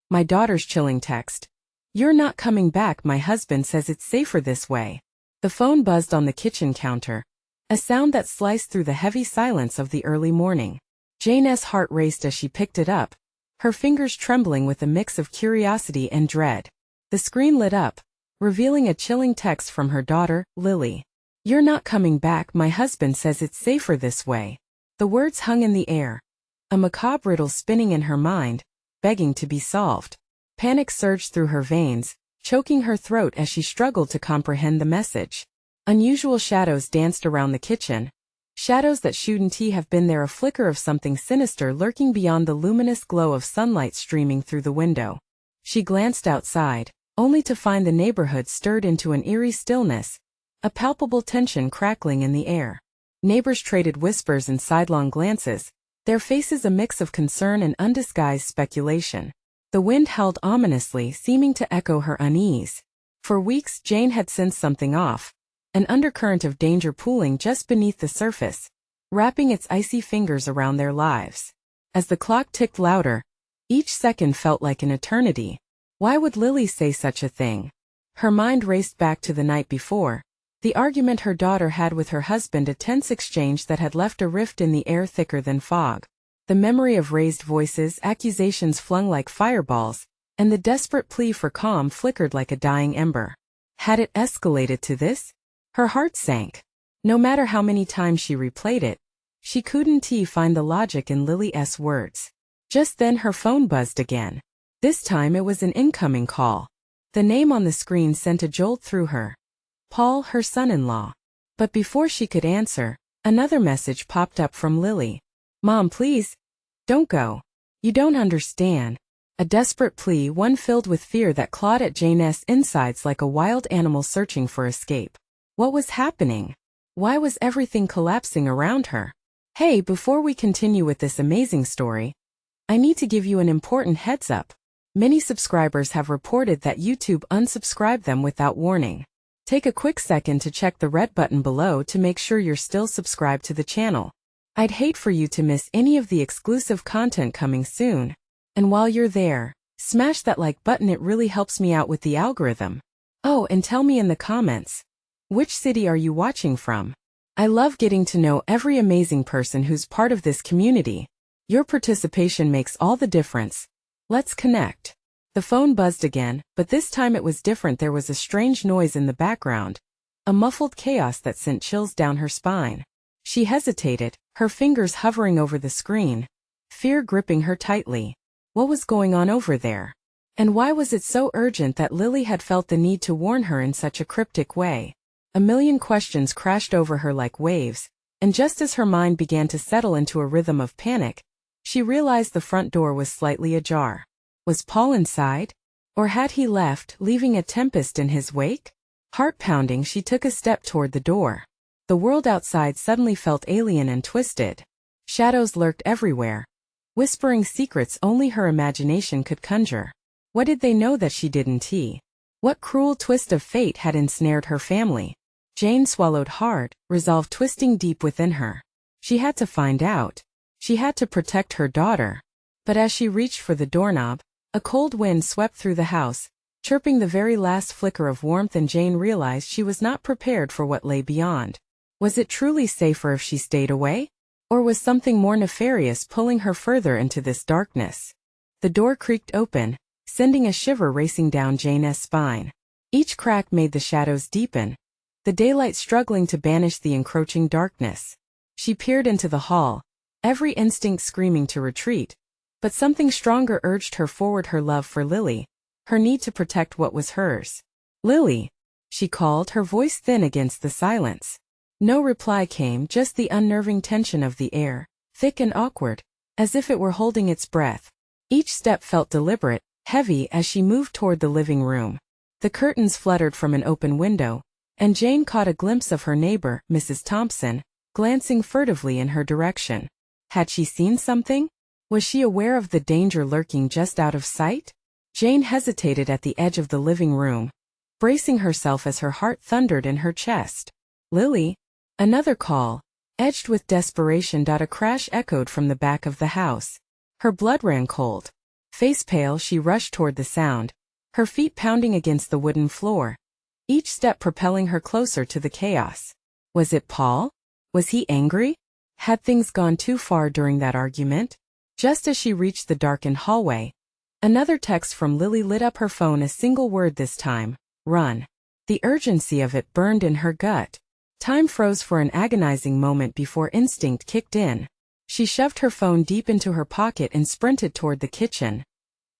My daughter's chilling text. You're not coming back, my husband says it's safer this way. The phone buzzed on the kitchen counter, a sound that sliced through the heavy silence of the early morning. Jane's heart raced as she picked it up, her fingers trembling with a mix of curiosity and dread. The screen lit up, revealing a chilling text from her daughter, Lily. You're not coming back, my husband says it's safer this way. The words hung in the air, a macabre riddle spinning in her mind, begging to be solved. Panic surged through her veins, choking her throat as she struggled to comprehend the message. Unusual shadows danced around the kitchen, shadows that shouldn't have been there, a flicker of something sinister lurking beyond the luminous glow of sunlight streaming through the window. She glanced outside, only to find the neighborhood stirred into an eerie stillness, a palpable tension crackling in the air. Neighbors traded whispers and sidelong glances, their faces a mix of concern and undisguised speculation. The wind howled ominously, seeming to echo her unease. For weeks Jane had sensed something off, an undercurrent of danger pooling just beneath the surface, wrapping its icy fingers around their lives. As the clock ticked louder, each second felt like an eternity. Why would Lily say such a thing? Her mind raced back to the night before, the argument her daughter had with her husband, a tense exchange that had left a rift in the air thicker than fog. The memory of raised voices, accusations flung like fireballs, and the desperate plea for calm flickered like a dying ember. Had it escalated to this? Her heart sank. No matter how many times she replayed it, she couldn't find the logic in Lily's words. Just then her phone buzzed again. This time it was an incoming call. The name on the screen sent a jolt through her. Paul, her son-in-law. But before she could answer, another message popped up from Lily. Mom, please, don't go. You don't understand. A desperate plea, one filled with fear that clawed at Jane's insides like a wild animal searching for escape. What was happening? Why was everything collapsing around her? Hey, before we continue with this amazing story, I need to give you an important heads up. Many subscribers have reported that YouTube unsubscribed them without warning. Take a quick second to check the red button below to make sure you're still subscribed to the channel. I'd hate for you to miss any of the exclusive content coming soon. And while you're there, smash that like button, it really helps me out with the algorithm. Oh, and tell me in the comments, which city are you watching from? I love getting to know every amazing person who's part of this community. Your participation makes all the difference. Let's connect. The phone buzzed again, but this time it was different. There was a strange noise in the background, a muffled chaos that sent chills down her spine. She hesitated, her fingers hovering over the screen, fear gripping her tightly. What was going on over there? And why was it so urgent that Lily had felt the need to warn her in such a cryptic way? A million questions crashed over her like waves, and just as her mind began to settle into a rhythm of panic, she realized the front door was slightly ajar. Was Paul inside? Or had he left, leaving a tempest in his wake? Heart pounding, she took a step toward the door. The world outside suddenly felt alien and twisted. Shadows lurked everywhere, whispering secrets only her imagination could conjure. What did they know that she didn't? What cruel twist of fate had ensnared her family? Jane swallowed hard, resolve twisting deep within her. She had to find out. She had to protect her daughter. But as she reached for the doorknob, a cold wind swept through the house, chirping the very last flicker of warmth, and Jane realized she was not prepared for what lay beyond. Was it truly safer if she stayed away? Or was something more nefarious pulling her further into this darkness? The door creaked open, sending a shiver racing down Jane's spine. Each crack made the shadows deepen, the daylight struggling to banish the encroaching darkness. She peered into the hall, every instinct screaming to retreat, but something stronger urged her forward, her love for Lily, her need to protect what was hers. Lily, she called, her voice thin against the silence. No reply came, just the unnerving tension of the air, thick and awkward, as if it were holding its breath. Each step felt deliberate, heavy as she moved toward the living room. The curtains fluttered from an open window, and Jane caught a glimpse of her neighbor, Mrs. Thompson, glancing furtively in her direction. Had she seen something? Was she aware of the danger lurking just out of sight? Jane hesitated at the edge of the living room, bracing herself as her heart thundered in her chest. Lily? Another call, edged with desperation. A crash echoed from the back of the house. Her blood ran cold. Face pale, she rushed toward the sound, her feet pounding against the wooden floor, each step propelling her closer to the chaos. Was it Paul? Was he angry? Had things gone too far during that argument? Just as she reached the darkened hallway, another text from Lily lit up her phone, a single word this time: run. The urgency of it burned in her gut. Time froze for an agonizing moment before instinct kicked in. She shoved her phone deep into her pocket and sprinted toward the kitchen.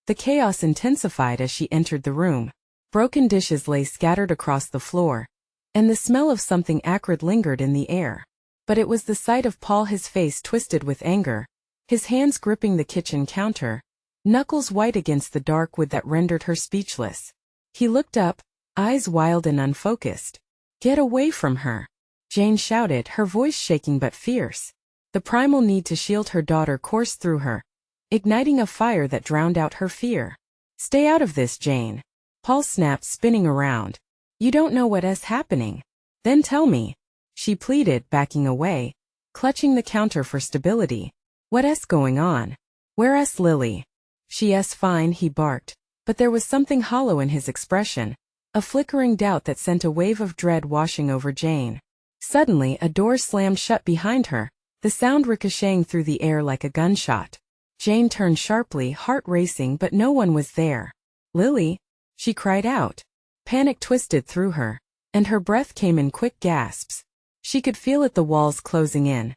The chaos intensified as she entered the room. Broken dishes lay scattered across the floor, and the smell of something acrid lingered in the air. But it was the sight of Paul, his face twisted with anger, his hands gripping the kitchen counter, knuckles white against the dark wood, that rendered her speechless. He looked up, eyes wild and unfocused. "Get away from her!" Jane shouted, her voice shaking but fierce. The primal need to shield her daughter coursed through her, igniting a fire that drowned out her fear. "Stay out of this, Jane!" Paul snapped, spinning around. "You don't know what's happening. Then tell me," she pleaded, backing away, clutching the counter for stability. "What's going on? Where's Lily?" "She's fine," he barked, but there was something hollow in his expression, a flickering doubt that sent a wave of dread washing over Jane. Suddenly, a door slammed shut behind her, the sound ricocheting through the air like a gunshot. Jane turned sharply, heart racing, but no one was there. "Lily?" she cried out. Panic twisted through her, and her breath came in quick gasps. She could feel it, the walls closing in,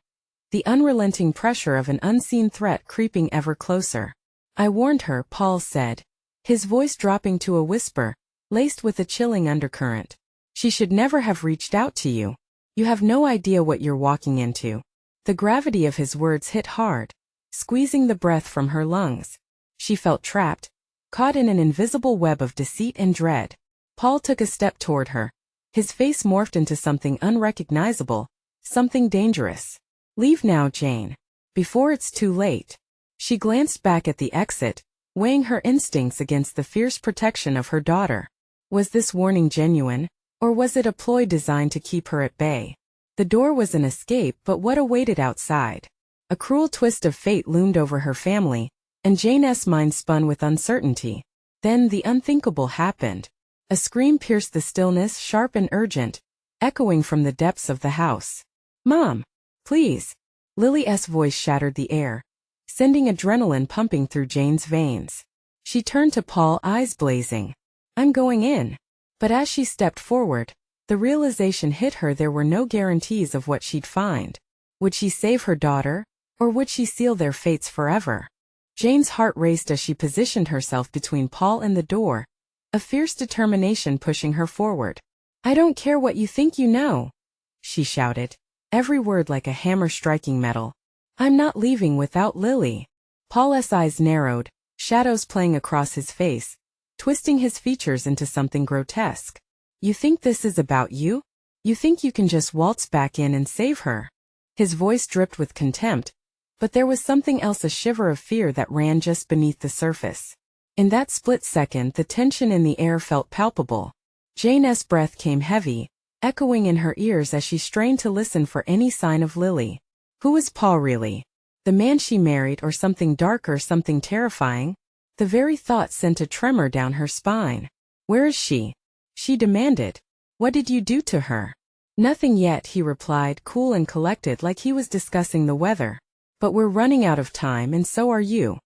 the unrelenting pressure of an unseen threat creeping ever closer. "I warned her," Paul said, his voice dropping to a whisper, laced with a chilling undercurrent. "She should never have reached out to you. You have no idea what you're walking into." The gravity of his words hit hard, squeezing the breath from her lungs. She felt trapped, caught in an invisible web of deceit and dread. Paul took a step toward her. His face morphed into something unrecognizable, something dangerous. "Leave now, Jane, before it's too late." She glanced back at the exit, weighing her instincts against the fierce protection of her daughter. Was this warning genuine, or was it a ploy designed to keep her at bay? The door was an escape, but what awaited outside? A cruel twist of fate loomed over her family, and Jane's mind spun with uncertainty. Then the unthinkable happened. A scream pierced the stillness, sharp and urgent, echoing from the depths of the house. "Mom, please!" Lily's voice shattered the air, sending adrenaline pumping through Jane's veins. She turned to Paul, eyes blazing. "I'm going in." But as she stepped forward, the realization hit her: there were no guarantees of what she'd find. Would she save her daughter, or would she seal their fates forever? Jane's heart raced as she positioned herself between Paul and the door, a fierce determination pushing her forward. "I don't care what you think you know," she shouted, every word like a hammer striking metal. "I'm not leaving without Lily." Paul's eyes narrowed, shadows playing across his face, twisting his features into something grotesque. "You think this is about you? You think you can just waltz back in and save her?" His voice dripped with contempt, but there was something else, a shiver of fear that ran just beneath the surface. In that split second, the tension in the air felt palpable. Jane's breath came heavy, echoing in her ears as she strained to listen for any sign of Lily. Who was Paul really? The man she married, or something darker, something terrifying? The very thought sent a tremor down her spine. "Where is she?" she demanded. "What did you do to her?" "Nothing yet," he replied, cool and collected, like he was discussing the weather. "But we're running out of time, and so are you."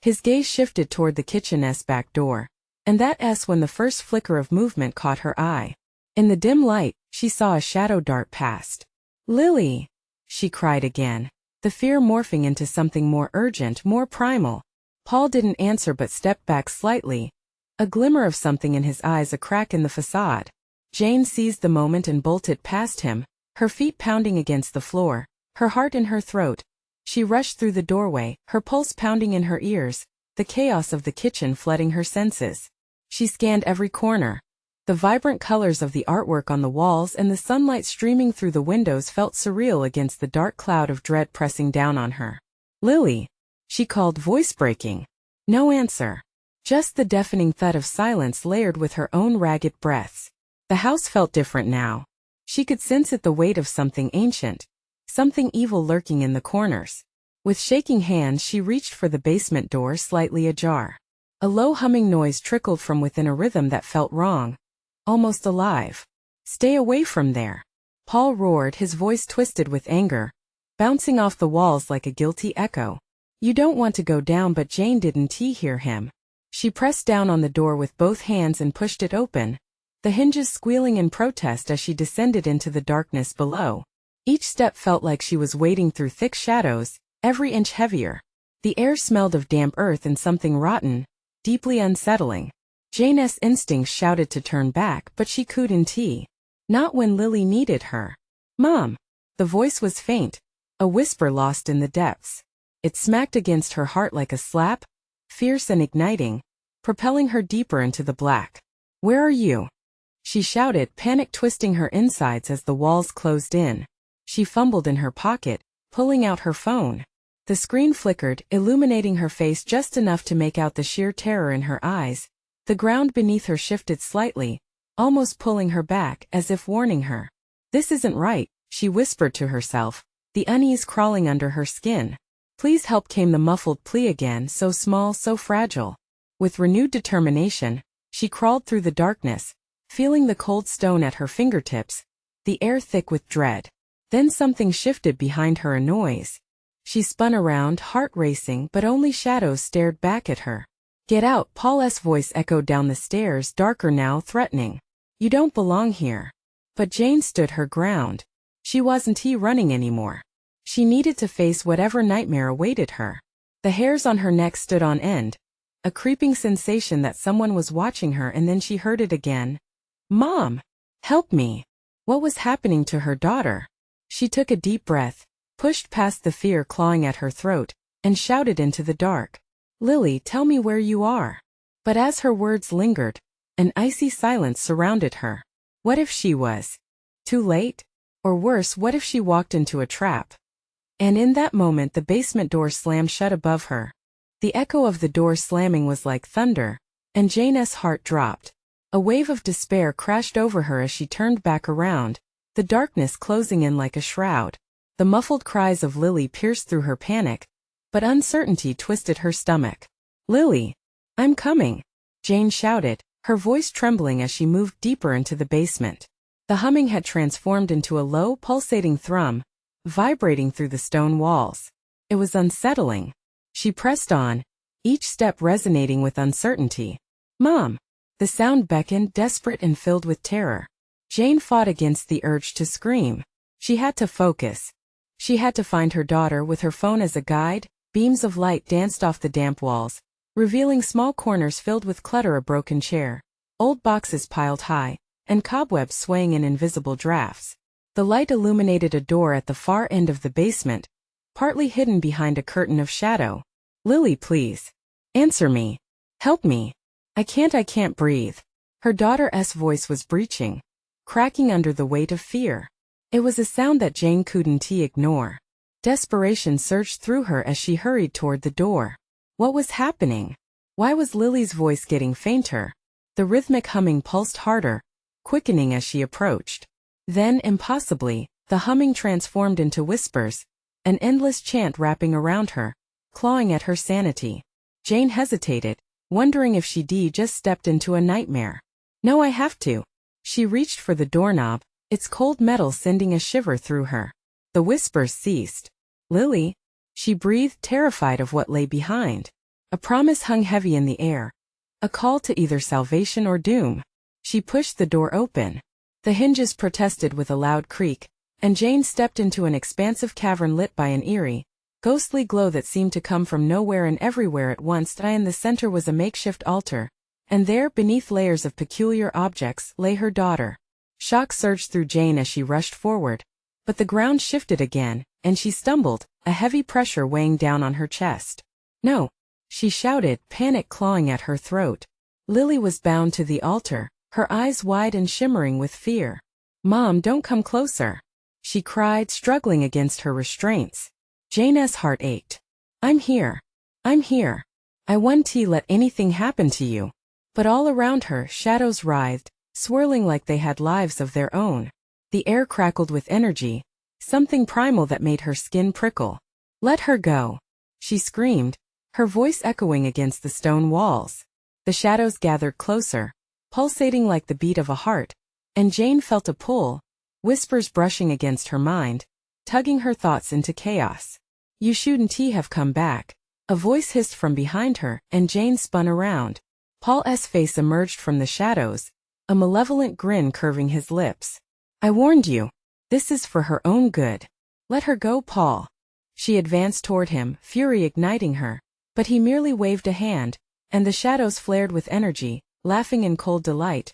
His gaze shifted toward the kitchen's back door, and that's when the first flicker of movement caught her eye. In the dim light, she saw a shadow dart past. "Lily!" she cried again, the fear morphing into something more urgent, more primal. Paul didn't answer but stepped back slightly, a glimmer of something in his eyes, a crack in the facade. Jane seized the moment and bolted past him, her feet pounding against the floor, her heart in her throat. She rushed through the doorway, her pulse pounding in her ears, the chaos of the kitchen flooding her senses. She scanned every corner. The vibrant colors of the artwork on the walls and the sunlight streaming through the windows felt surreal against the dark cloud of dread pressing down on her. "Lily!" she called, voice breaking. No answer. Just the deafening thud of silence layered with her own ragged breaths. The house felt different now. She could sense it, the weight of something ancient, something evil lurking in the corners. With shaking hands she reached for the basement door, slightly ajar. A low humming noise trickled from within, a rhythm that felt wrong, almost alive. "Stay away from there," Paul roared, his voice twisted with anger, bouncing off the walls like a guilty echo. "You don't want to go down," but Jane didn't hear him. She pressed down on the door with both hands and pushed it open, the hinges squealing in protest as she descended into the darkness below. Each step felt like she was wading through thick shadows, every inch heavier. The air smelled of damp earth and something rotten, deeply unsettling. Jane's instincts shouted to turn back, but she couldn't. Not when Lily needed her. "Mom!" The voice was faint, a whisper lost in the depths. It smacked against her heart like a slap, fierce and igniting, propelling her deeper into the black. "Where are you?" she shouted, panic twisting her insides as the walls closed in. She fumbled in her pocket, pulling out her phone. The screen flickered, illuminating her face just enough to make out the sheer terror in her eyes. The ground beneath her shifted slightly, almost pulling her back, as if warning her. "This isn't right," she whispered to herself, the unease crawling under her skin. "Please help," came the muffled plea again, so small, so fragile. With renewed determination, she crawled through the darkness, feeling the cold stone at her fingertips, the air thick with dread. Then something shifted behind her, a noise. She spun around, heart racing, but only shadows stared back at her. "Get out!" Paul's voice echoed down the stairs, darker now, threatening. "You don't belong here." But Jane stood her ground. She wasn't running anymore. She needed to face whatever nightmare awaited her. The hairs on her neck stood on end, a creeping sensation that someone was watching her, and then she heard it again. "Mom! Help me!" What was happening to her daughter? She took a deep breath, pushed past the fear clawing at her throat, and shouted into the dark. "Lily, tell me where you are." But as her words lingered, an icy silence surrounded her. What if she was too late? Or worse, what if she walked into a trap? And in that moment the basement door slammed shut above her. The echo of the door slamming was like thunder, and Jane's heart dropped. A wave of despair crashed over her as she turned back around, the darkness closing in like a shroud. The muffled cries of Lily pierced through her panic, but uncertainty twisted her stomach. "Lily! I'm coming!" Jane shouted, her voice trembling as she moved deeper into the basement. The humming had transformed into a low, pulsating thrum, vibrating through the stone walls. It was unsettling. She pressed on, each step resonating with uncertainty. "Mom!" The sound beckoned, desperate and filled with terror. Jane fought against the urge to scream. She had to focus. She had to find her daughter with her phone as a guide. Beams of light danced off the damp walls, revealing small corners filled with clutter, a broken chair, old boxes piled high, and cobwebs swaying in invisible drafts. The light illuminated a door at the far end of the basement, partly hidden behind a curtain of shadow. "Lily, please. Answer me. Help me. I can't breathe." Her daughter's voice was breaching, cracking under the weight of fear. It was a sound that Jane couldn't ignore. Desperation surged through her as she hurried toward the door. What was happening? Why was Lily's voice getting fainter? The rhythmic humming pulsed harder, quickening as she approached. Then, impossibly, the humming transformed into whispers, an endless chant wrapping around her, clawing at her sanity. Jane hesitated, wondering if she'd just stepped into a nightmare. "No, I have to." She reached for the doorknob, its cold metal sending a shiver through her. The whispers ceased. "Lily?" She breathed, terrified of what lay behind. A promise hung heavy in the air, a call to either salvation or doom. She pushed the door open. The hinges protested with a loud creak, and Jane stepped into an expansive cavern lit by an eerie, ghostly glow that seemed to come from nowhere and everywhere at once. In the center was a makeshift altar, and there, beneath layers of peculiar objects, lay her daughter. Shock surged through Jane as she rushed forward, but the ground shifted again, and she stumbled, a heavy pressure weighing down on her chest. "No!" she shouted, panic clawing at her throat. Lily was bound to the altar, her eyes wide and shimmering with fear. "Mom, don't come closer!" she cried, struggling against her restraints. Jane's heart ached. I'm here. I won't let anything happen to you." But all around her, shadows writhed, swirling like they had lives of their own. The air crackled with energy, something primal that made her skin prickle. Let her go, she screamed, her voice echoing against the stone walls. The shadows gathered closer, pulsating like the beat of a heart, and Jane felt a pull, whispers brushing against her mind, tugging her thoughts into chaos. You shouldn't have come back. A voice hissed from behind her, and Jane spun around. Paul's face emerged from the shadows, a malevolent grin curving his lips. I warned you. This is for her own good. Let her go, Paul. She advanced toward him, fury igniting her, but he merely waved a hand, and the shadows flared with energy, laughing in cold delight.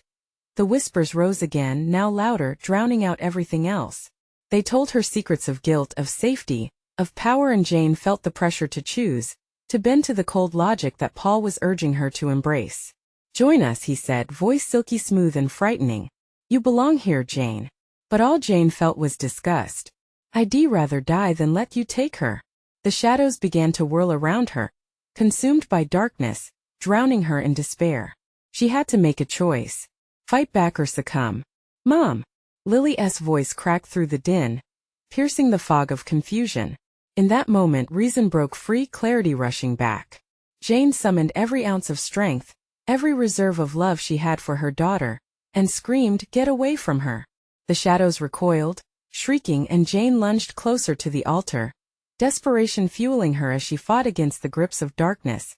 The whispers rose again, now louder, drowning out everything else. They told her secrets of guilt, of safety, of power, and Jane felt the pressure to choose, to bend to the cold logic that Paul was urging her to embrace. Join us, he said, voice silky smooth and frightening. You belong here, Jane. But all Jane felt was disgust. I'd rather die than let you take her. The shadows began to whirl around her, consumed by darkness, drowning her in despair. She had to make a choice. Fight back or succumb. Mom! Lily's voice cracked through the din, piercing the fog of confusion. In that moment reason broke free, clarity rushing back. Jane summoned every ounce of strength, every reserve of love she had for her daughter, and screamed, "Get away from her!" The shadows recoiled, shrieking, and Jane lunged closer to the altar, desperation fueling her as she fought against the grips of darkness.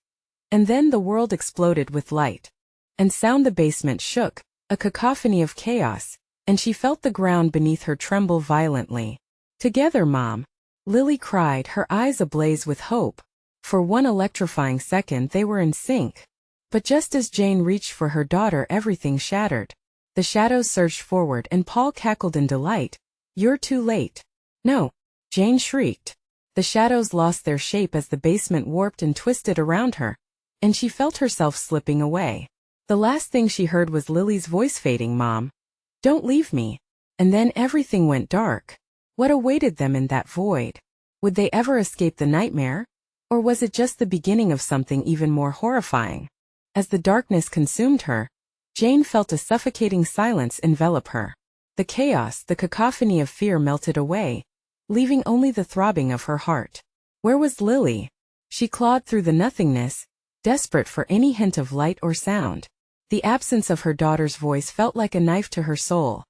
And then the world exploded with light and sound. The basement shook, a cacophony of chaos, and she felt the ground beneath her tremble violently. Together, Mom! Lily cried, her eyes ablaze with hope. For one electrifying second they were in sync. But just as Jane reached for her daughter, everything shattered. The shadows surged forward and Paul cackled in delight. You're too late. No! Jane shrieked. The shadows lost their shape as the basement warped and twisted around her, and she felt herself slipping away. The last thing she heard was Lily's voice fading, Mom. Don't leave me. And then everything went dark. What awaited them in that void? Would they ever escape the nightmare? Or was it just the beginning of something even more horrifying? As the darkness consumed her, Jane felt a suffocating silence envelop her. The chaos, the cacophony of fear melted away, leaving only the throbbing of her heart. Where was Lily? She clawed through the nothingness, desperate for any hint of light or sound. The absence of her daughter's voice felt like a knife to her soul.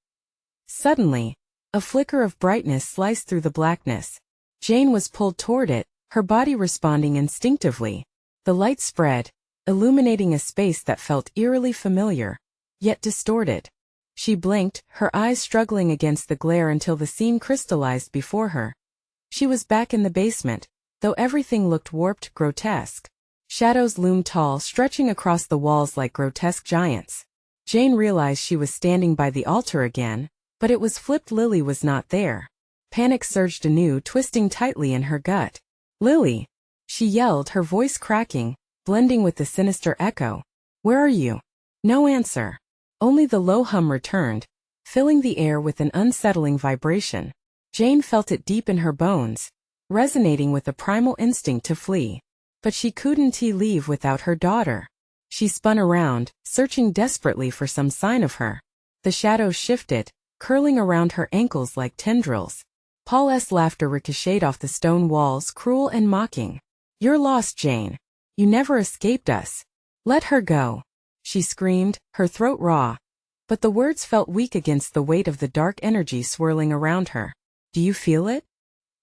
Suddenly, a flicker of brightness sliced through the blackness. Jane was pulled toward it, her body responding instinctively. The light spread, illuminating a space that felt eerily familiar, yet distorted. She blinked, her eyes struggling against the glare until the scene crystallized before her. She was back in the basement, though everything looked warped, grotesque. Shadows loomed tall, stretching across the walls like grotesque giants. Jane realized she was standing by the altar again, but it was flipped. Lily was not there. Panic surged anew, twisting tightly in her gut. Lily! She yelled, her voice cracking, blending with the sinister echo. Where are you? No answer. Only the low hum returned, filling the air with an unsettling vibration. Jane felt it deep in her bones, resonating with a primal instinct to flee. But she couldn't leave without her daughter. She spun around, searching desperately for some sign of her. The shadows shifted, curling around her ankles like tendrils. Paul's laughter ricocheted off the stone walls, cruel and mocking. You're lost, Jane. You never escaped us. Let her go, she screamed, her throat raw. But the words felt weak against the weight of the dark energy swirling around her. Do you feel it?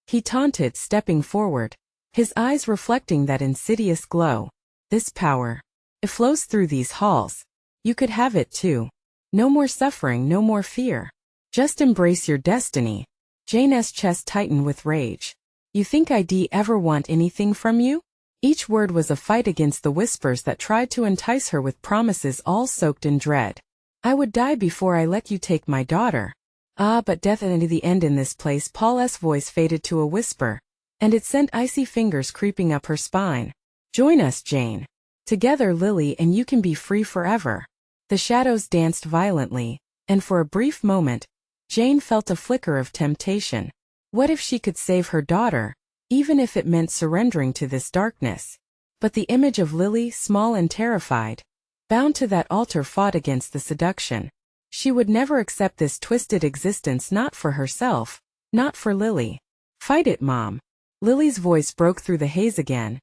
He taunted, stepping forward, his eyes reflecting that insidious glow. This power. It flows through these halls. You could have it too. No more suffering, no more fear. Just embrace your destiny. Jane's chest tightened with rage. You think I'd ever want anything from you? Each word was a fight against the whispers that tried to entice her with promises all soaked in dread. I would die before I let you take my daughter. Ah, but death and the end in this place. Paul's voice faded to a whisper, and it sent icy fingers creeping up her spine. Join us, Jane. Together, Lily and you can be free forever. The shadows danced violently, and for a brief moment, Jane felt a flicker of temptation. What if she could save her daughter, even if it meant surrendering to this darkness? But the image of Lily, small and terrified, bound to that altar, fought against the seduction. She would never accept this twisted existence, not for herself, not for Lily. Fight it, Mom. Lily's voice broke through the haze again,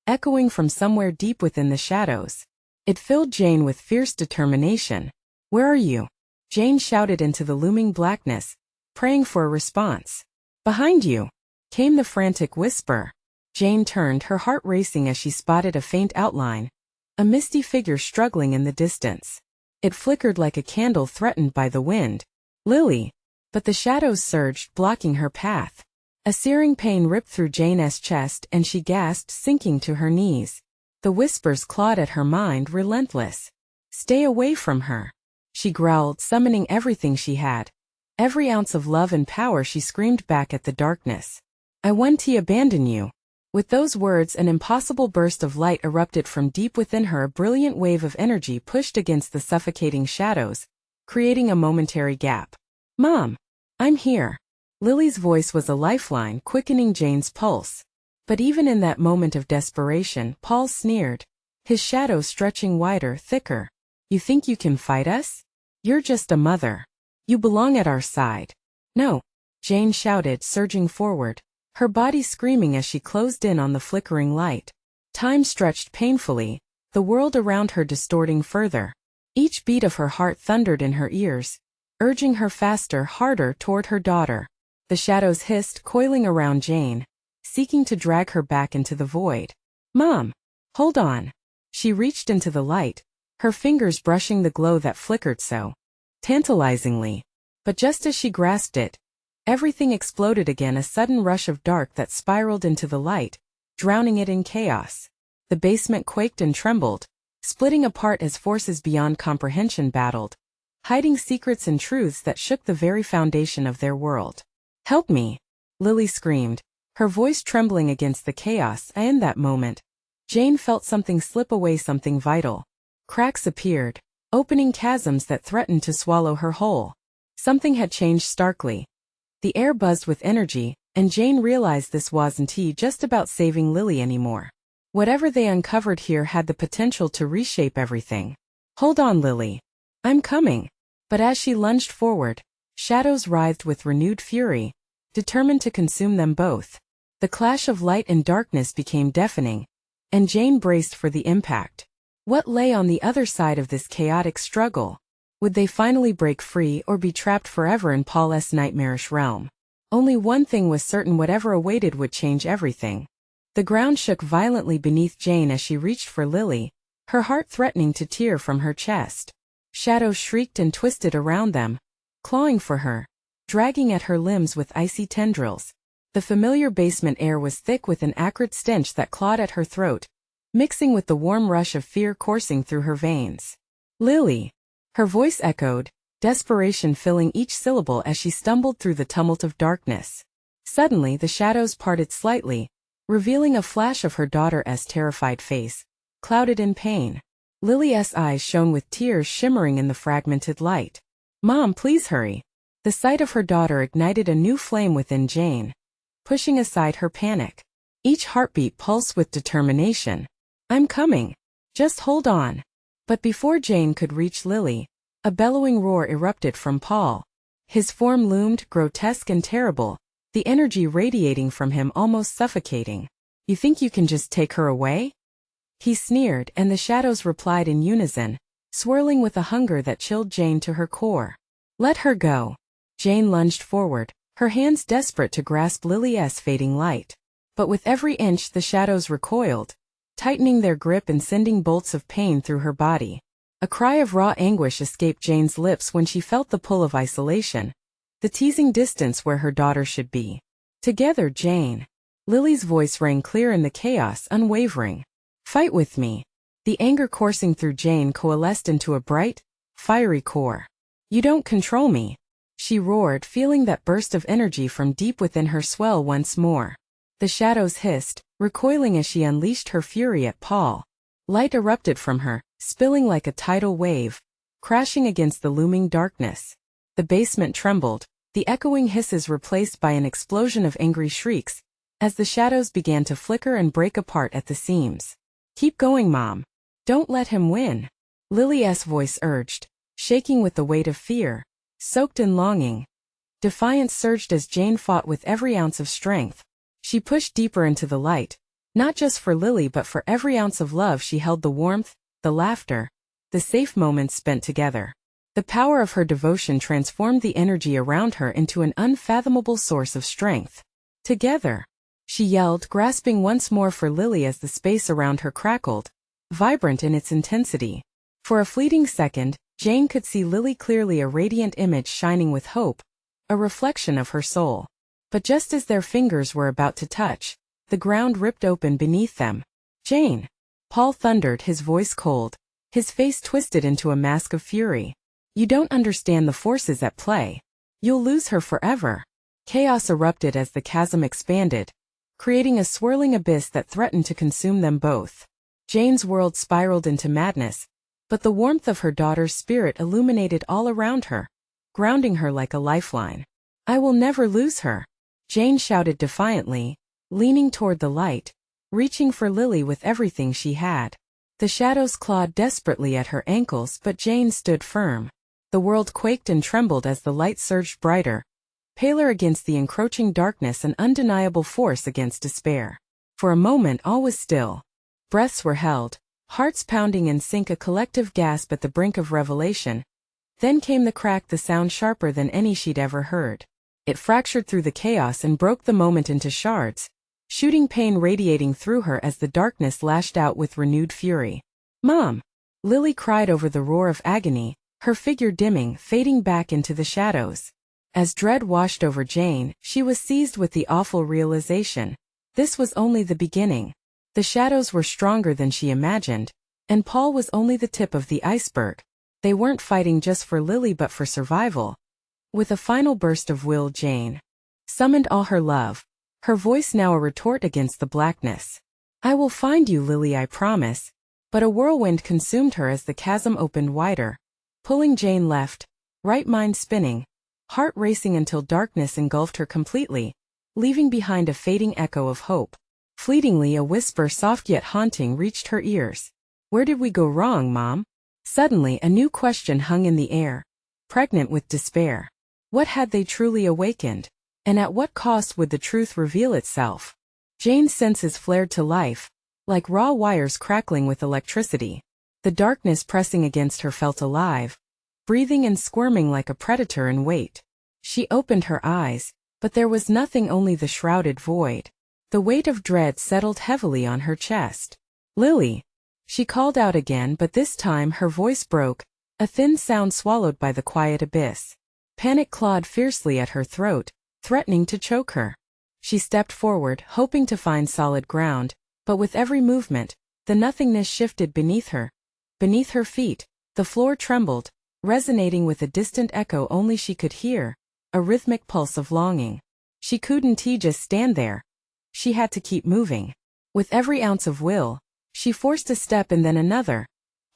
echoing from somewhere deep within the shadows. It filled Jane with fierce determination. "Where are you?" Jane shouted into the looming blackness, praying for a response. "Behind you," came the frantic whisper. Jane turned, her heart racing as she spotted a faint outline, a misty figure struggling in the distance. It flickered like a candle threatened by the wind. "Lily!" But the shadows surged, blocking her path. A searing pain ripped through Jane's chest and she gasped, sinking to her knees. The whispers clawed at her mind, relentless. "Stay away from her," she growled, summoning everything she had. Every ounce of love and power she screamed back at the darkness. "I won't abandon you." With those words, an impossible burst of light erupted from deep within her. A brilliant wave of energy pushed against the suffocating shadows, creating a momentary gap. "Mom! I'm here." Lily's voice was a lifeline, quickening Jane's pulse. But even in that moment of desperation, Paul sneered, his shadow stretching wider, thicker. "You think you can fight us? You're just a mother. You belong at our side." "No!" Jane shouted, surging forward, her body screaming as she closed in on the flickering light. Time stretched painfully, the world around her distorting further. Each beat of her heart thundered in her ears, urging her faster, harder toward her daughter. The shadows hissed, coiling around Jane, seeking to drag her back into the void. "Mom! Hold on!" She reached into the light, her fingers brushing the glow that flickered so tantalizingly. But just as she grasped it, everything exploded again, a sudden rush of dark that spiraled into the light, drowning it in chaos. The basement quaked and trembled, splitting apart as forces beyond comprehension battled, hiding secrets and truths that shook the very foundation of their world. "Help me!" Lily screamed, her voice trembling against the chaos. And in that moment, Jane felt something slip away, something vital. Cracks appeared, opening chasms that threatened to swallow her whole. Something had changed starkly. The air buzzed with energy, and Jane realized this wasn't just about saving Lily anymore. Whatever they uncovered here had the potential to reshape everything. "Hold on, Lily. I'm coming." But as she lunged forward, shadows writhed with renewed fury, determined to consume them both. The clash of light and darkness became deafening, and Jane braced for the impact. What lay on the other side of this chaotic struggle? Would they finally break free or be trapped forever in Paul's nightmarish realm? Only one thing was certain: whatever awaited would change everything. The ground shook violently beneath Jane as she reached for Lily, her heart threatening to tear from her chest. Shadows shrieked and twisted around them, clawing for her, dragging at her limbs with icy tendrils. The familiar basement air was thick with an acrid stench that clawed at her throat, mixing with the warm rush of fear coursing through her veins. "Lily!" Her voice echoed, desperation filling each syllable as she stumbled through the tumult of darkness. Suddenly the shadows parted slightly, revealing a flash of her daughter's terrified face, clouded in pain. Lily's eyes shone with tears shimmering in the fragmented light. "Mom, please hurry." The sight of her daughter ignited a new flame within Jane, pushing aside her panic. Each heartbeat pulsed with determination. "I'm coming. Just hold on." But before Jane could reach Lily, a bellowing roar erupted from Paul. His form loomed, grotesque and terrible, the energy radiating from him almost suffocating. "You think you can just take her away?" He sneered, and the shadows replied in unison, swirling with a hunger that chilled Jane to her core. "Let her go." Jane lunged forward, her hands desperate to grasp Lily's fading light. But with every inch the shadows recoiled, tightening their grip and sending bolts of pain through her body. A cry of raw anguish escaped Jane's lips when she felt the pull of isolation, the teasing distance where her daughter should be. "Together, Jane." Lily's voice rang clear in the chaos, unwavering. "Fight with me." The anger coursing through Jane coalesced into a bright, fiery core. "You don't control me," she roared, feeling that burst of energy from deep within her swell once more. The shadows hissed, recoiling as she unleashed her fury at Paul. Light erupted from her, spilling like a tidal wave, crashing against the looming darkness. The basement trembled, the echoing hisses replaced by an explosion of angry shrieks, as the shadows began to flicker and break apart at the seams. "Keep going, Mom. Don't let him win," Lily's voice urged, shaking with the weight of fear, soaked in longing. Defiance surged as Jane fought with every ounce of strength, She pushed deeper into the light, not just for Lily but for every ounce of love she held, the warmth, the laughter, the safe moments spent together. The power of her devotion transformed the energy around her into an unfathomable source of strength. Together, she yelled, grasping once more for Lily as the space around her crackled, vibrant in its intensity. For a fleeting second, Jane could see Lily clearly, a radiant image shining with hope, a reflection of her soul. But just as their fingers were about to touch, the ground ripped open beneath them. "Jane!" Paul thundered, his voice cold, his face twisted into a mask of fury. "You don't understand the forces at play. You'll lose her forever." Chaos erupted as the chasm expanded, creating a swirling abyss that threatened to consume them both. Jane's world spiraled into madness, but the warmth of her daughter's spirit illuminated all around her, grounding her like a lifeline. "I will never lose her," Jane shouted defiantly, leaning toward the light, reaching for Lily with everything she had. The shadows clawed desperately at her ankles, but Jane stood firm. The world quaked and trembled as the light surged brighter, paler against the encroaching darkness, an undeniable force against despair. For a moment all was still. Breaths were held, hearts pounding in sync, a collective gasp at the brink of revelation. Then came the crack, the sound sharper than any she'd ever heard. It fractured through the chaos and broke the moment into shards, shooting pain radiating through her as the darkness lashed out with renewed fury. "Mom!" Lily cried over the roar of agony, her figure dimming, fading back into the shadows. As dread washed over Jane, she was seized with the awful realization. This was only the beginning. The shadows were stronger than she imagined, and Paul was only the tip of the iceberg. They weren't fighting just for Lily but for survival. With a final burst of will, Jane summoned all her love, her voice now a retort against the blackness. "I will find you, Lily, I promise." But a whirlwind consumed her as the chasm opened wider, pulling Jane left, right, mind spinning, heart racing until darkness engulfed her completely, leaving behind a fading echo of hope. Fleetingly, a whisper, soft yet haunting, reached her ears. "Where did we go wrong, Mom?" Suddenly, a new question hung in the air, pregnant with despair. What had they truly awakened? And at what cost would the truth reveal itself? Jane's senses flared to life, like raw wires crackling with electricity. The darkness pressing against her felt alive, breathing and squirming like a predator in wait. She opened her eyes, but there was nothing, only the shrouded void. The weight of dread settled heavily on her chest. "Lily!" She called out again, but this time her voice broke, a thin sound swallowed by the quiet abyss. Panic clawed fiercely at her throat, threatening to choke her. She stepped forward, hoping to find solid ground, but with every movement, the nothingness shifted beneath her. Beneath her feet, the floor trembled, resonating with a distant echo only she could hear, a rhythmic pulse of longing. She couldn't just stand there. She had to keep moving. With every ounce of will, she forced a step and then another,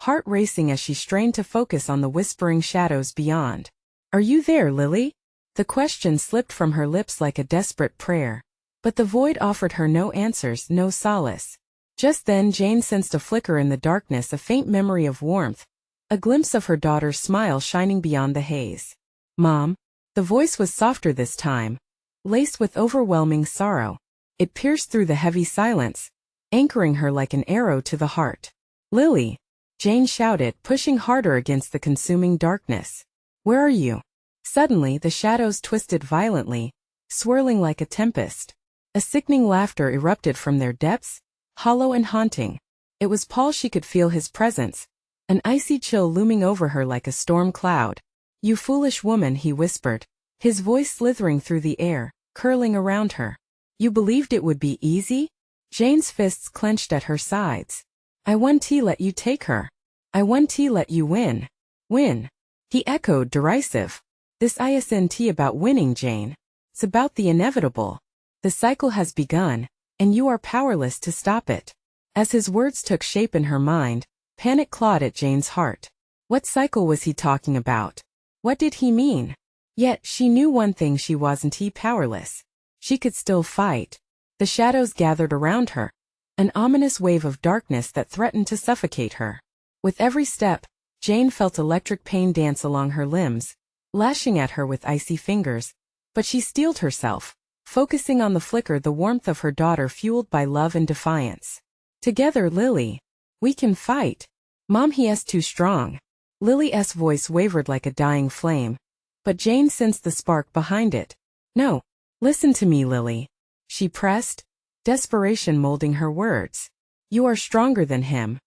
heart racing as she strained to focus on the whispering shadows beyond. "Are you there, Lily?" The question slipped from her lips like a desperate prayer. But the void offered her no answers, no solace. Just then Jane sensed a flicker in the darkness, a faint memory of warmth, a glimpse of her daughter's smile shining beyond the haze. "Mom?" The voice was softer this time, laced with overwhelming sorrow. It pierced through the heavy silence, anchoring her like an arrow to the heart. "Lily!" Jane shouted, pushing harder against the consuming darkness. "Where are you?" Suddenly, the shadows twisted violently, swirling like a tempest. A sickening laughter erupted from their depths, hollow and haunting. It was Paul. She could feel his presence, an icy chill looming over her like a storm cloud. "You foolish woman," he whispered, his voice slithering through the air, curling around her. "You believed it would be easy?" Jane's fists clenched at her sides. "I won't let you take her. I won't let you win." "Win?" he echoed, derisive. "This isn't about winning, Jane. It's about the inevitable. The cycle has begun, and you are powerless to stop it." As his words took shape in her mind, panic clawed at Jane's heart. What cycle was he talking about? What did he mean? Yet, she knew one thing: she wasn't powerless. She could still fight. The shadows gathered around her, an ominous wave of darkness that threatened to suffocate her. With every step, Jane felt electric pain dance along her limbs, lashing at her with icy fingers. But she steeled herself, focusing on the flicker, the warmth of her daughter fueled by love and defiance. "Together, Lily. We can fight. Mom, he is too strong." Lily's voice wavered like a dying flame, but Jane sensed the spark behind it. "No. Listen to me, Lily," she pressed, desperation molding her words. "You are stronger than him.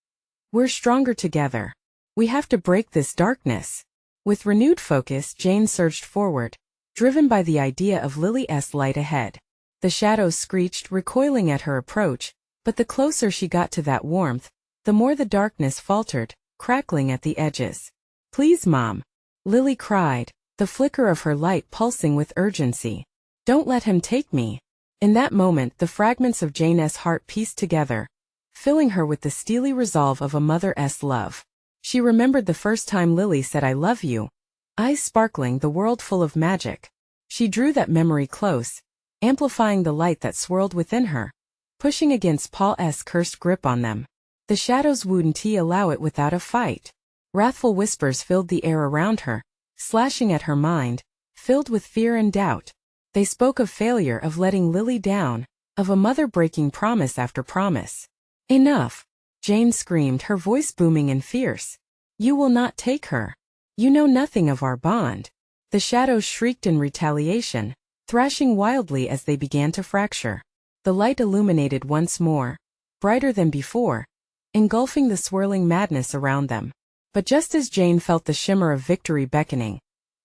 We're stronger together. We have to break this darkness." With renewed focus, Jane surged forward, driven by the idea of Lily's light ahead. The shadows screeched, recoiling at her approach, but the closer she got to that warmth, the more the darkness faltered, crackling at the edges. "Please, Mom," Lily cried, the flicker of her light pulsing with urgency. "Don't let him take me." In that moment, the fragments of Jane's heart pieced together, filling her with the steely resolve of a mother's love. She remembered the first time Lily said "I love you," eyes sparkling, the world full of magic. She drew that memory close, amplifying the light that swirled within her, pushing against Paul's cursed grip on them. The shadows wouldn't allow it without a fight. Wrathful whispers filled the air around her, slashing at her mind, filled with fear and doubt. They spoke of failure, of letting Lily down, of a mother breaking promise after promise. "Enough!" Jane screamed, her voice booming and fierce. "You will not take her. You know nothing of our bond." The shadows shrieked in retaliation, thrashing wildly as they began to fracture. The light illuminated once more, brighter than before, engulfing the swirling madness around them. But just as Jane felt the shimmer of victory beckoning,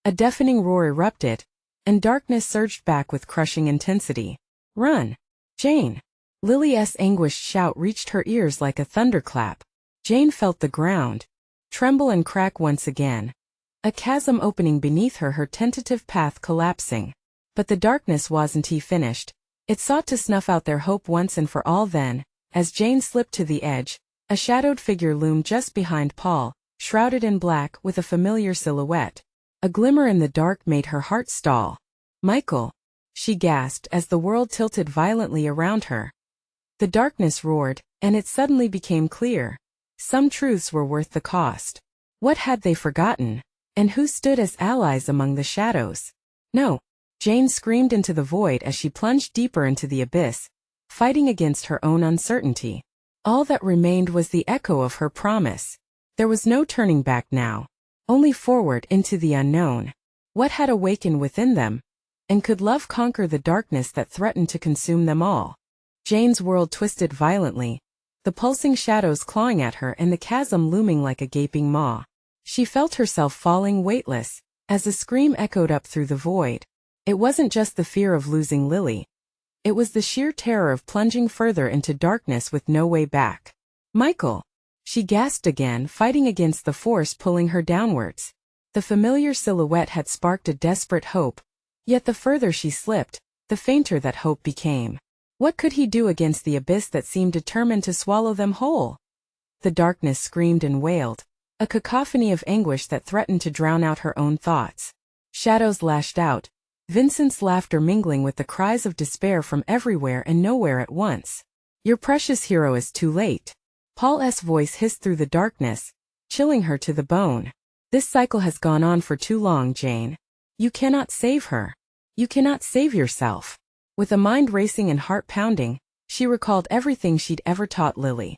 a deafening roar erupted, and darkness surged back with crushing intensity. "Run, Jane!" Lily's anguished shout reached her ears like a thunderclap. Jane felt the ground tremble and crack once again, a chasm opening beneath her, her tentative path collapsing. But the darkness wasn't finished. It sought to snuff out their hope once and for all. Then, as Jane slipped to the edge, a shadowed figure loomed just behind Paul, shrouded in black with a familiar silhouette. A glimmer in the dark made her heart stall. "Michael!" she gasped as the world tilted violently around her. The darkness roared, and it suddenly became clear. Some truths were worth the cost. What had they forgotten? And who stood as allies among the shadows? "No!" Jane screamed into the void as she plunged deeper into the abyss, fighting against her own uncertainty. All that remained was the echo of her promise. There was no turning back now, only forward into the unknown. What had awakened within them? And could love conquer the darkness that threatened to consume them all? Jane's world twisted violently, the pulsing shadows clawing at her and the chasm looming like a gaping maw. She felt herself falling weightless, as a scream echoed up through the void. It wasn't just the fear of losing Lily. It was the sheer terror of plunging further into darkness with no way back. "Michael!" she gasped again, fighting against the force pulling her downwards. The familiar silhouette had sparked a desperate hope, yet the further she slipped, the fainter that hope became. What could he do against the abyss that seemed determined to swallow them whole? The darkness screamed and wailed, a cacophony of anguish that threatened to drown out her own thoughts. Shadows lashed out, Vincent's laughter mingling with the cries of despair from everywhere and nowhere at once. "Your precious hero is too late." Paul's voice hissed through the darkness, chilling her to the bone. "This cycle has gone on for too long, Jane. You cannot save her. You cannot save yourself." With a mind racing and heart pounding, she recalled everything she'd ever taught Lily.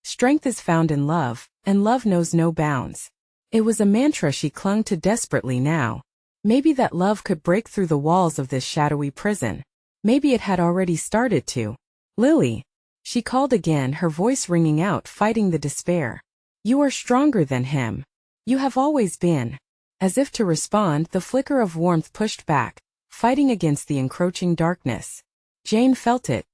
Strength is found in love, and love knows no bounds. It was a mantra she clung to desperately now. Maybe that love could break through the walls of this shadowy prison. Maybe it had already started to. "Lily!" she called again, her voice ringing out, fighting the despair. "You are stronger than him. You have always been." As if to respond, the flicker of warmth pushed back, fighting against the encroaching darkness. Jane felt it,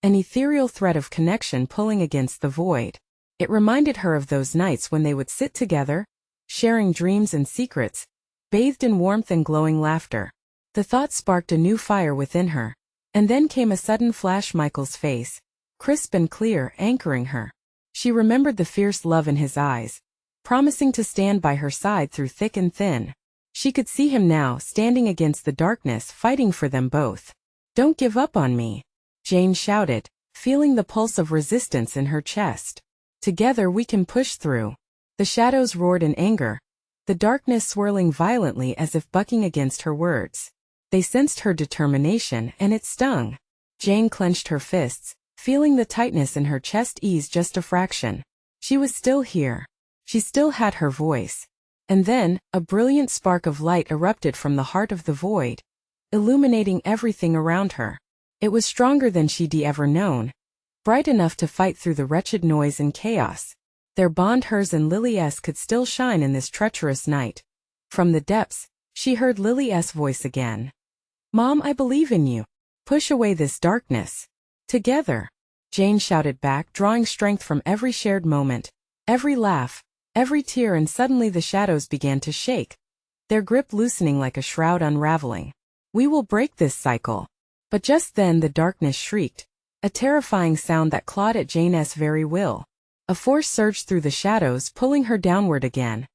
an ethereal thread of connection pulling against the void. It reminded her of those nights when they would sit together, sharing dreams and secrets, bathed in warmth and glowing laughter. The thought sparked a new fire within her, and then came a sudden flash, Michael's face, crisp and clear, anchoring her. She remembered the fierce love in his eyes, promising to stand by her side through thick and thin. She could see him now, standing against the darkness, fighting for them both. "Don't give up on me," Jane shouted, feeling the pulse of resistance in her chest. "Together we can push through." The shadows roared in anger, the darkness swirling violently as if bucking against her words. They sensed her determination, and it stung. Jane clenched her fists, feeling the tightness in her chest ease just a fraction. She was still here. She still had her voice. And then, a brilliant spark of light erupted from the heart of the void, illuminating everything around her. It was stronger than she'd ever known, bright enough to fight through the wretched noise and chaos. Their bond, hers and Lily's, could still shine in this treacherous night. From the depths, she heard Lily's voice again. "Mom, I believe in you. Push away this darkness. Together." Jane shouted back, drawing strength from every shared moment, every laugh, every tear, and suddenly the shadows began to shake, their grip loosening like a shroud unraveling. "We will break this cycle." But just then the darkness shrieked, a terrifying sound that clawed at Jane's very will. A force surged through the shadows, pulling her downward again,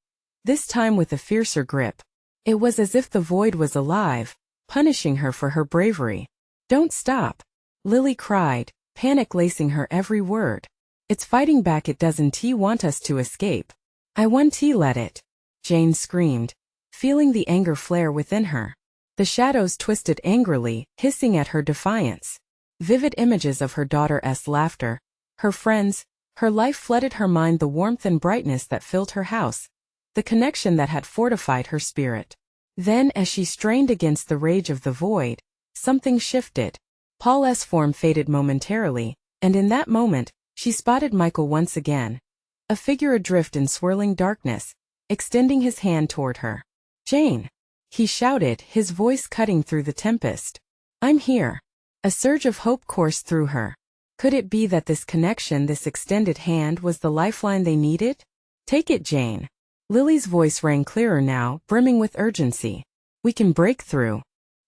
this time with a fiercer grip. It was as if the void was alive, punishing her for her bravery. "Don't stop," Lily cried, panic lacing her every word. "It's fighting back. It doesn't want us to escape. I won't let it," Jane screamed, feeling the anger flare within her. The shadows twisted angrily, hissing at her defiance. Vivid images of her daughter's laughter, her friends, her life flooded her mind, the warmth and brightness that filled her house, the connection that had fortified her spirit. Then, as she strained against the rage of the void, something shifted. Paul's form faded momentarily, and in that moment, she spotted Michael once again, a figure adrift in swirling darkness, extending his hand toward her. "Jane!" he shouted, his voice cutting through the tempest. "I'm here." A surge of hope coursed through her. Could it be that this connection, this extended hand, was the lifeline they needed? "Take it, Jane." Lily's voice rang clearer now, brimming with urgency. "We can break through.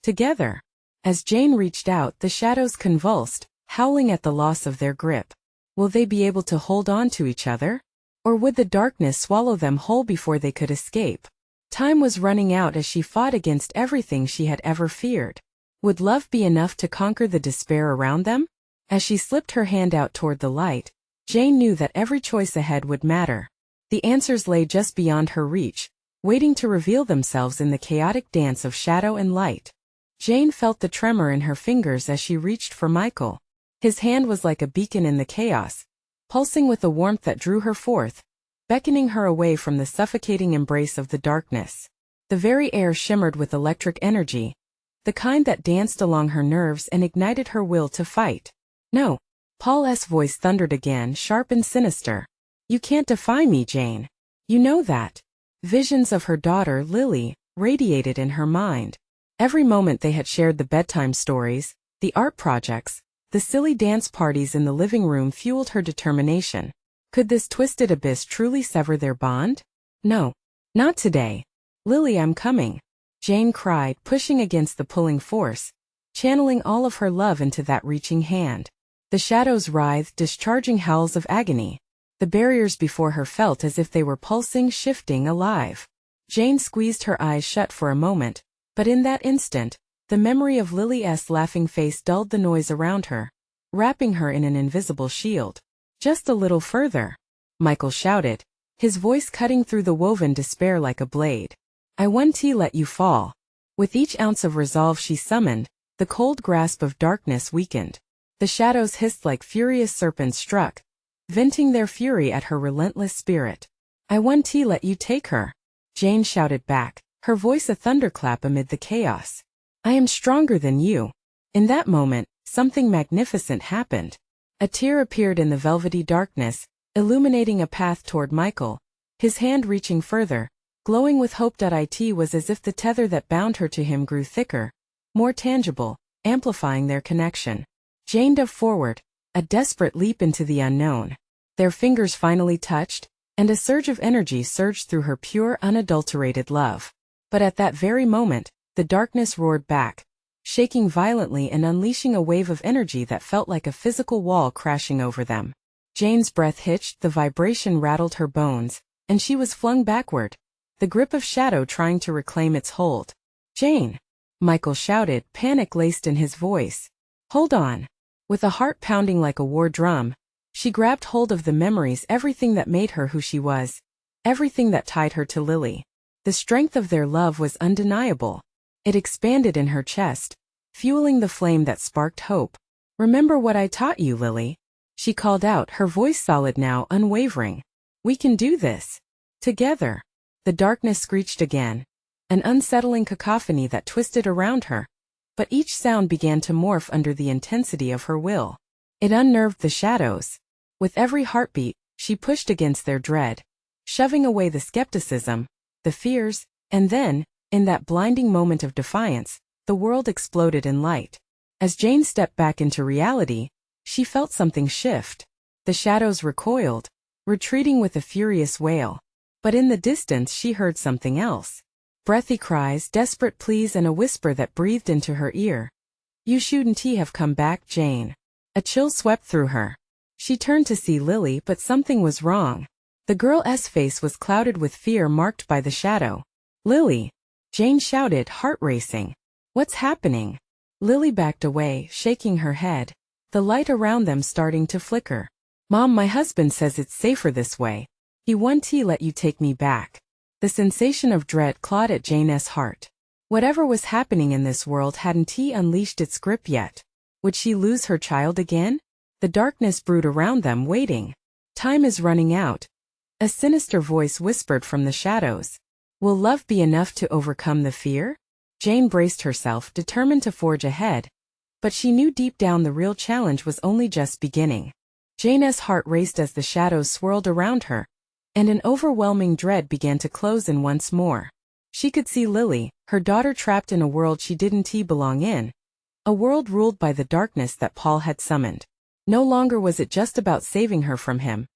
Together." As Jane reached out, the shadows convulsed, howling at the loss of their grip. Will they be able to hold on to each other? Or would the darkness swallow them whole before they could escape? Time was running out as she fought against everything she had ever feared. Would love be enough to conquer the despair around them? As she slipped her hand out toward the light, Jane knew that every choice ahead would matter. The answers lay just beyond her reach, waiting to reveal themselves in the chaotic dance of shadow and light. Jane felt the tremor in her fingers as she reached for Michael. His hand was like a beacon in the chaos, pulsing with a warmth that drew her forth, beckoning her away from the suffocating embrace of the darkness. The very air shimmered with electric energy, the kind that danced along her nerves and ignited her will to fight. "No." Paul's voice thundered again, sharp and sinister. "You can't defy me, Jane. You know that." Visions of her daughter, Lily, radiated in her mind. Every moment they had shared, the bedtime stories, the art projects, the silly dance parties in the living room, fueled her determination. Could this twisted abyss truly sever their bond? No. Not today. "Lily, I'm coming," Jane cried, pushing against the pulling force, channeling all of her love into that reaching hand. The shadows writhed, discharging howls of agony. The barriers before her felt as if they were pulsing, shifting, alive. Jane squeezed her eyes shut for a moment, but in that instant, the memory of Lily's laughing face dulled the noise around her, wrapping her in an invisible shield. "Just a little further," Michael shouted, his voice cutting through the woven despair like a blade. "I won't let you fall." With each ounce of resolve she summoned, the cold grasp of darkness weakened. The shadows hissed like furious serpents struck, venting their fury at her relentless spirit. "I won't let you take her," Jane shouted back, her voice a thunderclap amid the chaos. "I am stronger than you." In that moment, something magnificent happened. A tear appeared in the velvety darkness, illuminating a path toward Michael, his hand reaching further, glowing with hope. It was as if the tether that bound her to him grew thicker, more tangible, amplifying their connection. Jane dove forward, a desperate leap into the unknown. Their fingers finally touched, and a surge of energy surged through her pure, unadulterated love. But at that very moment, the darkness roared back, shaking violently and unleashing a wave of energy that felt like a physical wall crashing over them. Jane's breath hitched, the vibration rattled her bones, and she was flung backward, the grip of shadow trying to reclaim its hold. "Jane!" Michael shouted, panic laced in his voice. "Hold on." With a heart pounding like a war drum, she grabbed hold of the memories, everything that made her who she was, everything that tied her to Lily. The strength of their love was undeniable. It expanded in her chest, fueling the flame that sparked hope. "Remember what I taught you, Lily," she called out, her voice solid now, unwavering. "We can do this. Together." The darkness screeched again, an unsettling cacophony that twisted around her, but each sound began to morph under the intensity of her will. It unnerved the shadows. With every heartbeat, she pushed against their dread, shoving away the skepticism, the fears, and then, in that blinding moment of defiance, the world exploded in light. As Jane stepped back into reality, she felt something shift. The shadows recoiled, retreating with a furious wail. But in the distance she heard something else. Breathy cries, desperate pleas, and a whisper that breathed into her ear. "You shouldn't have come back, Jane." A chill swept through her. She turned to see Lily, but something was wrong. The girl's face was clouded with fear, marked by the shadow. "Lily!" Jane shouted, heart racing. "What's happening?" Lily backed away, shaking her head, the light around them starting to flicker. "Mom, my husband says it's safer this way. He won't let you take me back." The sensation of dread clawed at Jane's heart. Whatever was happening in this world, hadn't he unleashed its grip yet? Would she lose her child again? The darkness brewed around them, waiting. "Time is running out," a sinister voice whispered from the shadows. "Will love be enough to overcome the fear?" Jane braced herself, determined to forge ahead, but she knew deep down the real challenge was only just beginning. Jane's heart raced as the shadows swirled around her, and an overwhelming dread began to close in once more. She could see Lily, her daughter, trapped in a world she didn't belong in, a world ruled by the darkness that Paul had summoned. No longer was it just about saving her from him.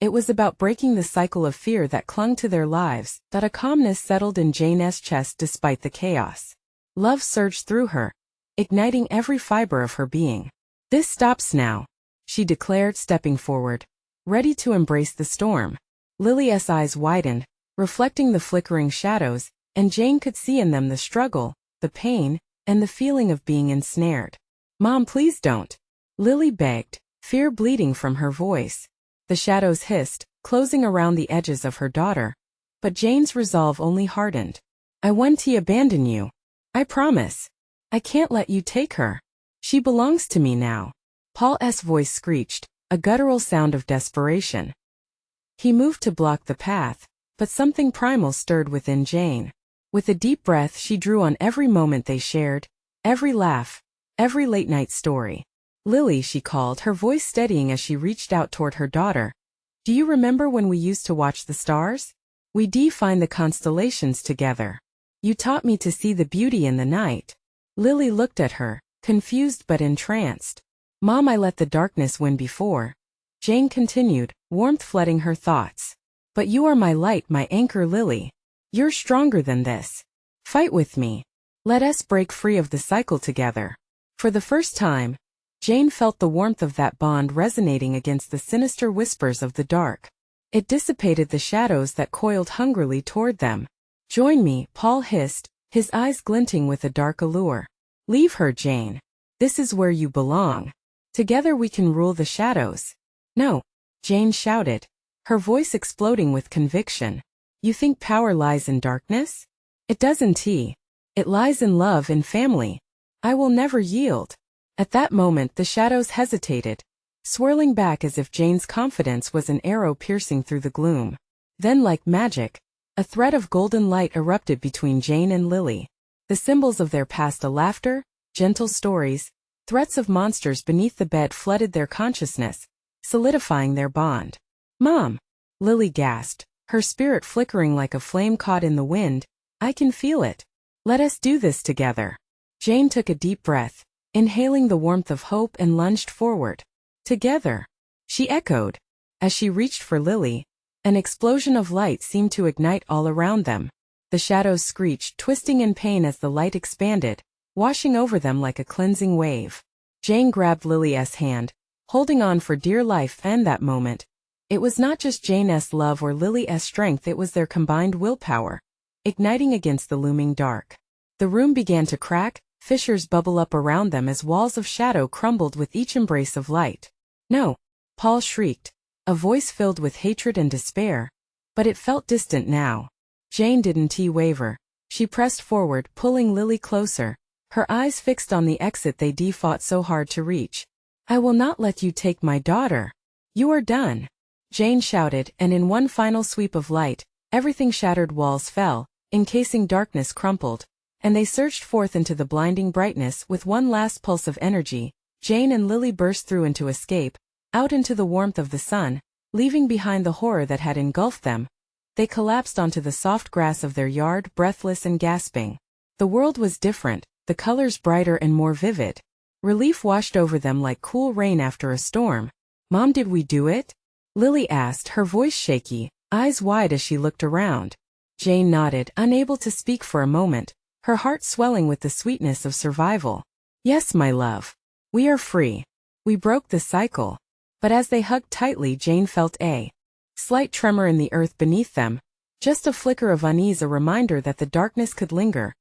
It was about breaking the cycle of fear that clung to their lives. That a calmness settled in Jane's chest despite the chaos. Love surged through her, igniting every fiber of her being. "This stops now," she declared, stepping forward, ready to embrace the storm. Lily's eyes widened, reflecting the flickering shadows, and Jane could see in them the struggle, the pain, and the feeling of being ensnared. "Mom, please don't," Lily begged, fear bleeding from her voice. The shadows hissed, closing around the edges of her daughter, but Jane's resolve only hardened. "I won't abandon you. I promise. I can't let you take her. She belongs to me now." Paul's voice screeched, a guttural sound of desperation. He moved to block the path, but something primal stirred within Jane. With a deep breath, she drew on every moment they shared, every laugh, every late-night story. "Lily," she called, her voice steadying as she reached out toward her daughter. "Do you remember when we used to watch the stars? We defined the constellations together. You taught me to see the beauty in the night." Lily looked at her, confused but entranced. "Mom, I let the darkness win before," Jane continued, warmth flooding her thoughts. "But you are my light, my anchor, Lily. You're stronger than this. Fight with me. Let us break free of the cycle together." For the first time, Jane felt the warmth of that bond resonating against the sinister whispers of the dark. It dissipated the shadows that coiled hungrily toward them. "Join me," Paul hissed, his eyes glinting with a dark allure. "Leave her, Jane. This is where you belong. Together we can rule the shadows." "No," Jane shouted, her voice exploding with conviction. "You think power lies in darkness? It doesn't. It lies in love and family. I will never yield." At that moment the shadows hesitated, swirling back as if Jane's confidence was an arrow piercing through the gloom. Then, like magic, a thread of golden light erupted between Jane and Lily. The symbols of their past, laughter, gentle stories, threats of monsters beneath the bed, flooded their consciousness, solidifying their bond. "Mom," Lily gasped, her spirit flickering like a flame caught in the wind. "I can feel it. Let us do this together." Jane took a deep breath, inhaling the warmth of hope, and lunged forward. "Together," she echoed. As she reached for Lily, an explosion of light seemed to ignite all around them. The shadows screeched, twisting in pain as the light expanded, washing over them like a cleansing wave. Jane grabbed Lily's hand, holding on for dear life, and that moment, it was not just Jane's love or Lily's strength, it was their combined willpower, igniting against the looming dark. The room began to crack, fissures bubble up around them as walls of shadow crumbled with each embrace of light. "No!" Paul shrieked, a voice filled with hatred and despair, but it felt distant now. Jane didn't waver. She pressed forward, pulling Lily closer, her eyes fixed on the exit they fought so hard to reach. I will not let you take my daughter. You are done. Jane shouted, and in one final sweep of light, everything shattered, walls fell, encasing darkness crumpled, and they surged forth into the blinding brightness with one last pulse of energy. Jane and Lily burst through into escape, out into the warmth of the sun, leaving behind the horror that had engulfed them. They collapsed onto the soft grass of their yard, breathless and gasping. The world was different, the colors brighter and more vivid. Relief washed over them like cool rain after a storm. Mom, did we do it? Lily asked, her voice shaky, eyes wide as she looked around. Jane nodded, unable to speak for a moment, her heart swelling with the sweetness of survival. Yes, my love. We are free. We broke the cycle. But as they hugged tightly, Jane felt a slight tremor in the earth beneath them, just a flicker of unease, a reminder that the darkness could linger,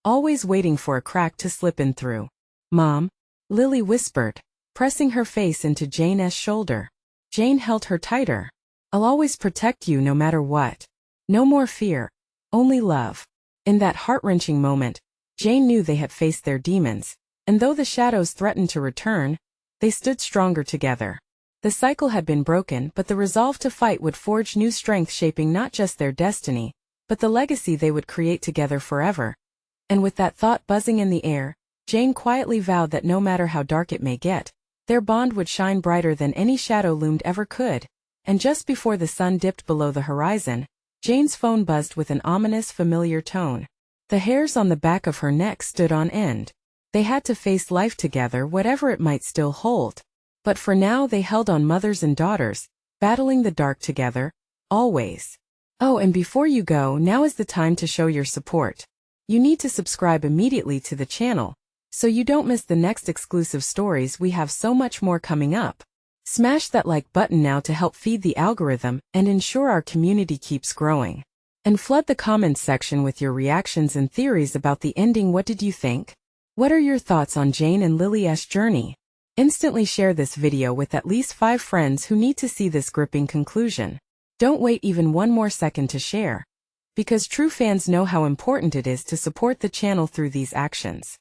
always waiting for a crack to slip in through. Mom, Lily whispered, pressing her face into Jane's shoulder. Jane held her tighter. I'll always protect you no matter what. No more fear, only love. In that heart-wrenching moment, Jane knew they had faced their demons, and though the shadows threatened to return, they stood stronger together. The cycle had been broken, but the resolve to fight would forge new strength, shaping not just their destiny, but the legacy they would create together forever. And with that thought buzzing in the air, Jane quietly vowed that no matter how dark it may get, their bond would shine brighter than any shadow loomed ever could. And just before the sun dipped below the horizon, Jane's phone buzzed with an ominous, familiar tone. The hairs on the back of her neck stood on end. They had to face life together, whatever it might still hold. But for now they held on, mothers and daughters, battling the dark together, always. Oh, and before you go, now is the time to show your support. You need to subscribe immediately to the channel, so you don't miss the next exclusive stories. We have so much more coming up. Smash that like button now to help feed the algorithm and ensure our community keeps growing. And flood the comments section with your reactions and theories about the ending. What did you think? What are your thoughts on Jane and Lily's journey? Instantly share this video with at least 5 friends who need to see this gripping conclusion. Don't wait even one more second to share, because true fans know how important it is to support the channel through these actions.